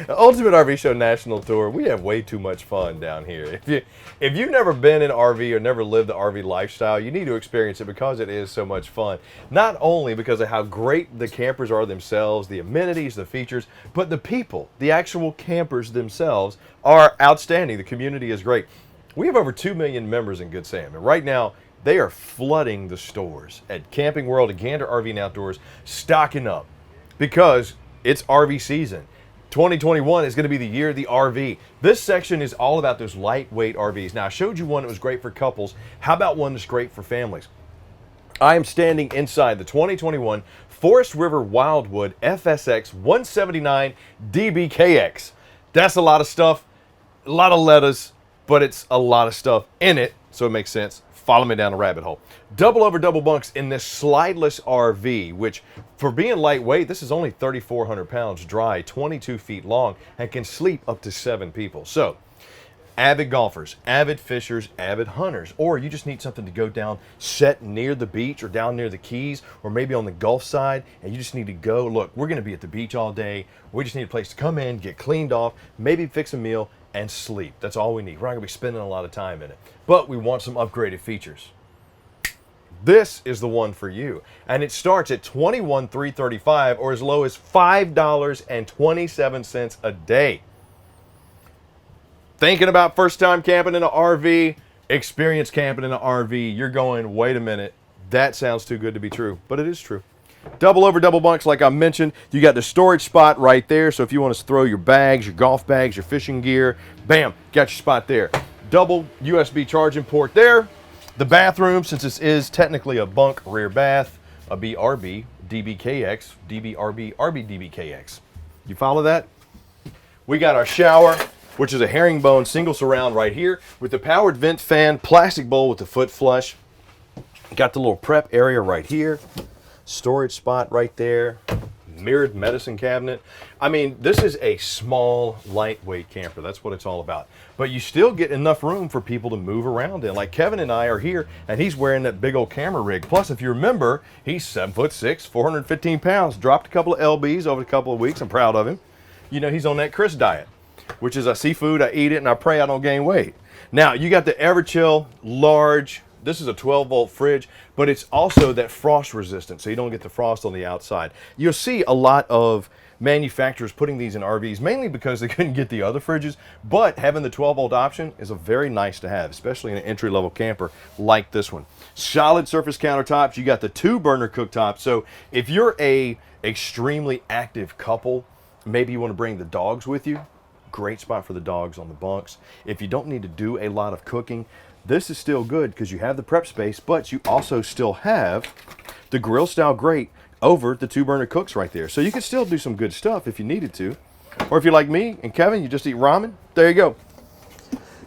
Ultimate RV Show National Tour. We have way too much fun down here. If you've never been in RV or never lived the RV lifestyle, you need to experience it because it is so much fun. Not only because of how great the campers are themselves, the amenities, the features, but the people, the actual campers themselves are outstanding. The community is great. We have over 2 million members in Good Sam, and right now they are flooding the stores at Camping World and Gander RV and Outdoors, stocking up because it's RV season. 2021 is going to be the year of the RV. This section is all about those lightweight RVs. Now, I showed you one that was great for couples. How about one that's great for families? I am standing inside the 2021 Forest River Wildwood FSX 179DBKX. That's a lot of stuff, a lot of letters, but it's a lot of stuff in it, so it makes sense. Follow me down the rabbit hole. Double over double bunks in this slideless RV, which for being lightweight, this is only 3,400 pounds dry, 22 feet long, and can sleep up to 7 people. So, avid golfers, avid fishers, avid hunters, or you just need something to go down, set near the beach or down near the Keys, or maybe on the Gulf side, and you just need to go. Look, we're going to be at the beach all day. We just need a place to come in, get cleaned off, maybe fix a meal, and sleep. That's all we need. We're not going to be spending a lot of time in it, but we want some upgraded features. This is the one for you, and it starts at $21,335 or as low as $5.27 a day. Thinking about first time camping in an RV, experience camping in an RV, you're going, wait a minute, that sounds too good to be true, but it is true. Double over double bunks, like I mentioned. You got the storage spot right there, so if you want to throw your bags, your golf bags, your fishing gear, bam, got your spot there. Double USB charging port there. The bathroom, since this is technically a bunk rear bath, a BRB DBKX, DBRB RB DBKX. You follow that? We got our shower, which is a herringbone single surround right here with the powered vent fan, plastic bowl with the foot flush. Got the little prep area right here. Storage spot right there, mirrored medicine cabinet. I mean, this is a small, lightweight camper. That's what it's all about. But you still get enough room for people to move around in. Like Kevin and I are here, and he's wearing that big old camera rig. Plus, if you remember, he's 7'6", 415 pounds. Dropped a couple of lbs over a couple of weeks. I'm proud of him. You know, he's on that Chris diet, which is I see food, I eat it, and I pray I don't gain weight. Now, you got the Everchill large. This is a 12-volt fridge, but it's also that frost resistant, so you don't get the frost on the outside. You'll see a lot of manufacturers putting these in RVs, mainly because they couldn't get the other fridges, but having the 12-volt option is a very nice to have, especially in an entry-level camper like this one. Solid surface countertops. You got the 2-burner cooktop, so if you're a extremely active couple, maybe you want to bring the dogs with you, great spot for the dogs on the bunks. If you don't need to do a lot of cooking, this is still good because you have the prep space, but you also still have the grill style grate over the 2-burner cooks right there. So you can still do some good stuff if you needed to. Or if you're like me and Kevin, you just eat ramen, there you go.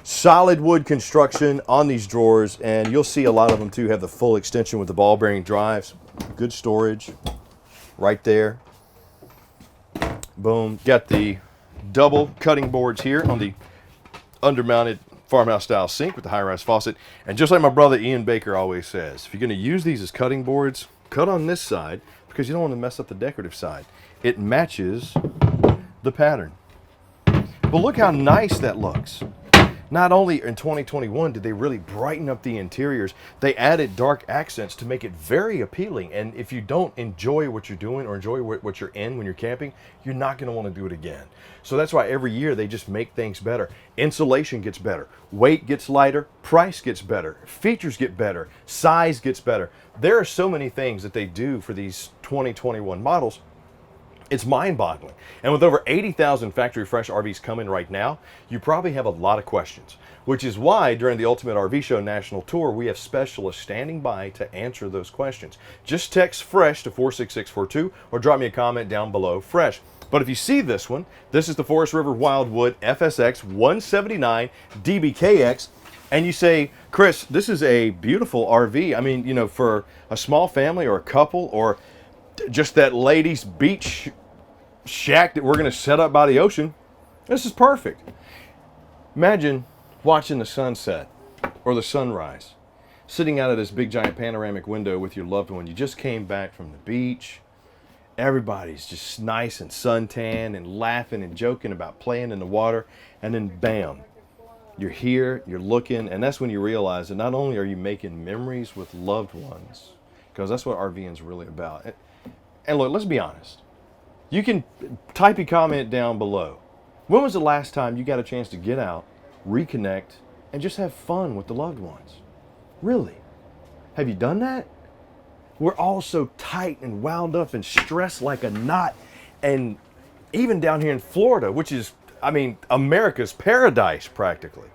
Solid wood construction on these drawers, and you'll see a lot of them too have the full extension with the ball bearing drives. Good storage right there. Boom. Got the double cutting boards here on the undermounted farmhouse style sink with the high-rise faucet. And just like my brother Ian Baker always says, if you're going to use these as cutting boards, cut on this side because you don't want to mess up the decorative side. It matches the pattern. But look how nice that looks. Not only in 2021 did they really brighten up the interiors, they added dark accents to make it very appealing. And if you don't enjoy what you're doing or enjoy what you're in when you're camping, you're not going to want to do it again. So that's why every year they just make things better. Insulation gets better, weight gets lighter, price gets better, features get better, size gets better. There are so many things that they do for these 2021 models. It's mind-boggling. And with over 80,000 factory fresh RVs coming right now, you probably have a lot of questions, which is why during the Ultimate RV Show National Tour, we have specialists standing by to answer those questions. Just text FRESH to 46642 or drop me a comment down below, FRESH. But if you see this one, this is the Forest River Wildwood FSX 179DBKX, and you say, Chris, this is a beautiful RV. I mean, you know, for a small family or a couple or just that ladies' beach shack that we're going to set up by the ocean, this is perfect. Imagine watching the sunset or the sunrise, sitting out of this big giant panoramic window with your loved one. You just came back from the beach Everybody's just nice and suntan and laughing and joking about playing in the water. And then bam, you're here, you're looking, and that's when you realize that not only are you making memories with loved ones, because that's what RVing is really about. And look, let's be honest. You can type your comment down below. When was the last time you got a chance to get out, reconnect, and just have fun with the loved ones? Really? Have you done that? We're all so tight and wound up and stressed like a knot. And even down here in Florida, which is, I mean, America's paradise practically.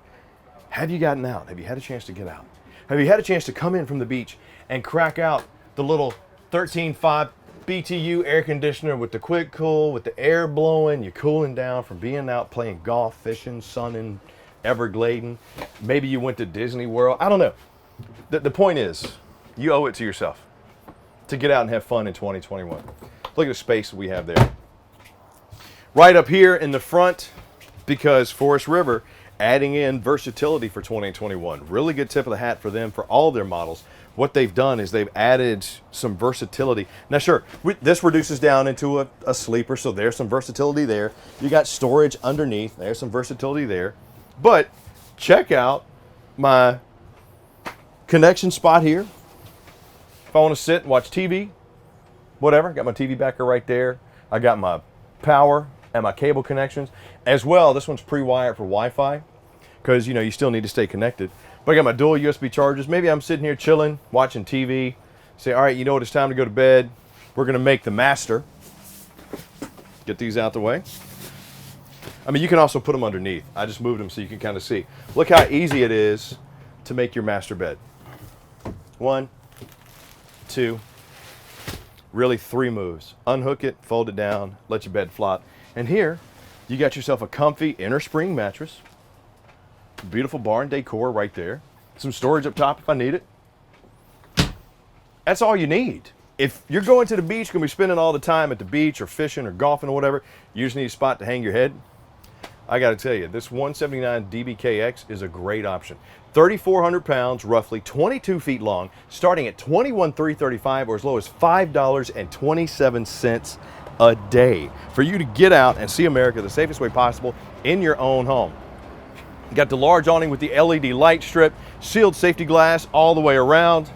Have you gotten out? Have you had a chance to get out? Have you had a chance to come in from the beach and crack out the little 13.5 BTU air conditioner with the quick cool, with the air blowing, you're cooling down from being out playing golf, fishing, sunning, Everglading. Maybe you went to Disney World. I don't know. The point is, you owe it to yourself to get out and have fun in 2021. Look at the space we have there. Right up here in the front, because Forest River adding in versatility for 2021. Really good tip of the hat for them for all their models. What they've done is they've added some versatility. Now sure, this reduces down into a sleeper, so there's some versatility there. You got storage underneath, there's some versatility there. But check out my connection spot here. If I want to sit and watch TV, whatever, got my TV backer right there. I got my power and my cable connections. As well, this one's pre-wired for Wi-Fi because, you know, you still need to stay connected. But I got my dual USB chargers. Maybe I'm sitting here chilling, watching TV. Say, all right, you know what, it's time to go to bed. We're going to make the master. Get these out the way. I mean, you can also put them underneath. I just moved them so you can kind of see. Look how easy it is to make your master bed. 1, 2, really 3 moves. Unhook it, fold it down, let your bed flop. And here, you got yourself a comfy inner spring mattress. Beautiful barn decor right there. Some storage up top if I need it. That's all you need. If you're going to the beach, going to be spending all the time at the beach or fishing or golfing or whatever, you just need a spot to hang your head. I got to tell you, this 179DBKX is a great option. 3,400 pounds, roughly 22 feet long, starting at $21,335 or as low as $5.27 a day for you to get out and see America the safest way possible in your own home. You got the large awning with the LED light strip, sealed safety glass all the way around.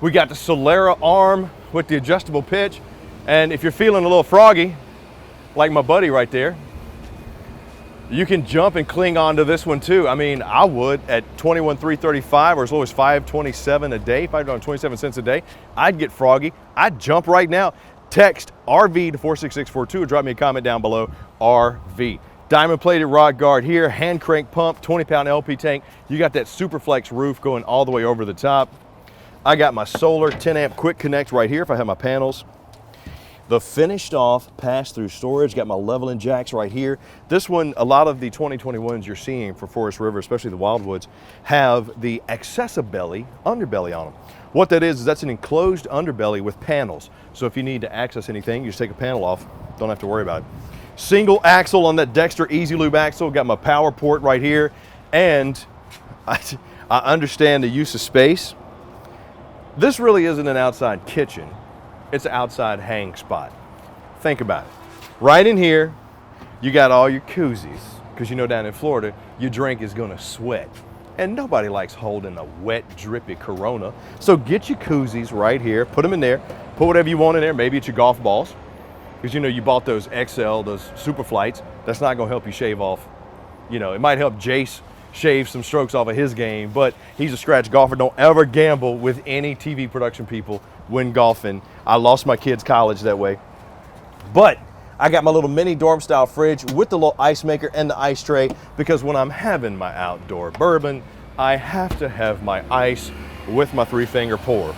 We got the Solera arm with the adjustable pitch. And if you're feeling a little froggy, like my buddy right there, you can jump and cling onto this one too. I mean, I would at $21,335 or as low as $5.27 a day, $5.27 a day. I'd get froggy. I'd jump right now. Text RV to 46642 or drop me a comment down below, RV. Diamond plated rod guard here, hand crank pump, 20-pound LP tank. You got that Superflex roof going all the way over the top. I got my solar 10-amp quick connect right here if I have my panels. The finished off pass-through storage, got my leveling jacks right here. This one, a lot of the 2021s you're seeing for Forest River, especially the Wildwoods, have the accessibility underbelly on them. What that is that's an enclosed underbelly with panels. So if you need to access anything, you just take a panel off, don't have to worry about it. Single axle on that Dexter Easy Lube axle, got my power port right here, and I understand the use of space. This really isn't an outside kitchen. It's an outside hang spot. Think about it. Right in here, you got all your koozies, because you know down in Florida, your drink is gonna sweat. And nobody likes holding a wet, drippy Corona. So get your koozies right here, put them in there, put whatever you want in there, maybe it's your golf balls, because you know you bought those XL, those Super Flights. That's not gonna help you shave off, you know, it might help Jace shave some strokes off of his game, but he's a scratch golfer. Don't ever gamble with any TV production people when golfing. I lost my kids' college that way. But I got my little mini dorm style fridge with the little ice maker and the ice tray, because when I'm having my outdoor bourbon, I have to have my ice with my 3-finger pour.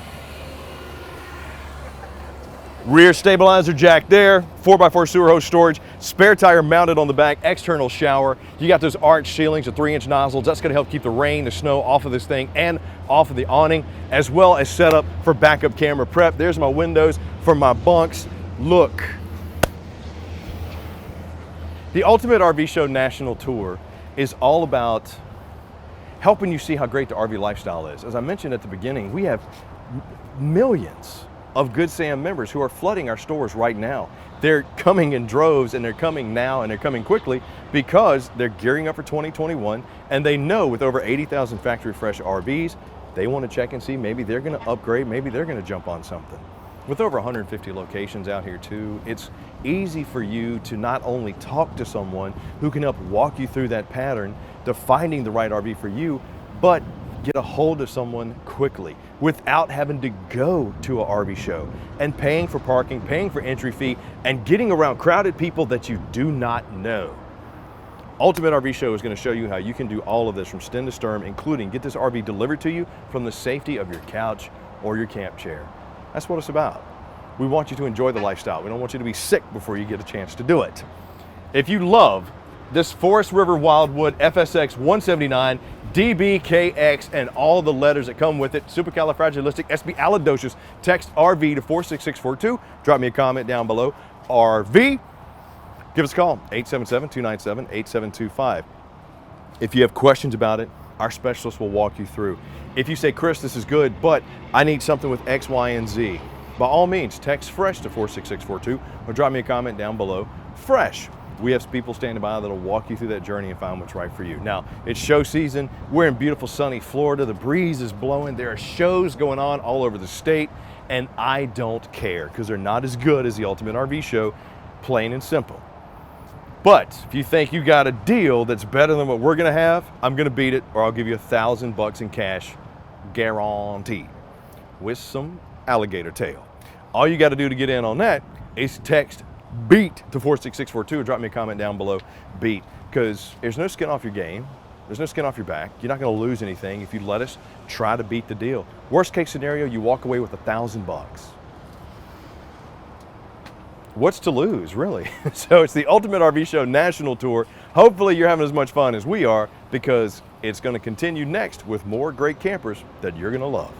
Rear stabilizer jack there, 4x4 sewer hose storage, spare tire mounted on the back, external shower. You got those arch ceilings, the 3-inch nozzles. That's gonna help keep the rain, the snow off of this thing and off of the awning, as well as set up for backup camera prep. There's my windows for my bunks. Look. The Ultimate RV Show National Tour is all about helping you see how great the RV lifestyle is. As I mentioned at the beginning, we have millions of Good Sam members who are flooding our stores right now. They're coming in droves, and they're coming now, and they're coming quickly because they're gearing up for 2021, and they know with over 80,000 factory fresh RVs, they want to check and see maybe they're going to upgrade, maybe they're going to jump on something. With over 150 locations out here too, it's easy for you to not only talk to someone who can help walk you through that pattern to finding the right RV for you, but get a hold of someone quickly without having to go to a RV show and paying for parking, paying for entry fee, and getting around crowded people that you do not know. Ultimate RV Show is going to show you how you can do all of this from stem to stern, including get this RV delivered to you from the safety of your couch or your camp chair. That's what it's about. We want you to enjoy the lifestyle. We don't want you to be sick before you get a chance to do it. If you love this Forest River Wildwood FSX 179DBKX and all the letters that come with it, supercalifragilisticexpialidocious, text RV to 46642. Drop me a comment down below. RV. Give us a call, 877-297-8725. If you have questions about it, our specialist will walk you through. If you say, Chris, this is good, but I need something with X, Y, and Z, by all means, text FRESH to 46642 or drop me a comment down below. FRESH. We have people standing by that'll walk you through that journey and find what's right for you. Now, it's show season. We're in beautiful sunny Florida. The breeze is blowing. There are shows going on all over the state, and I don't care because they're not as good as the Ultimate RV Show, plain and simple. But if you think you got a deal that's better than what we're gonna have, I'm gonna beat it, or I'll give you $1,000 in cash, guaranteed, with some alligator tail. All you gotta do to get in on that is text BEAT to 46642 or drop me a comment down below, BEAT, because there's no skin off your game, there's no skin off your back. You're not gonna lose anything if you let us try to beat the deal. Worst case scenario, you walk away with $1,000. What's to lose, really? So it's the Ultimate RV Show National Tour. Hopefully you're having as much fun as we are, because it's going to continue next with more great campers that you're going to love.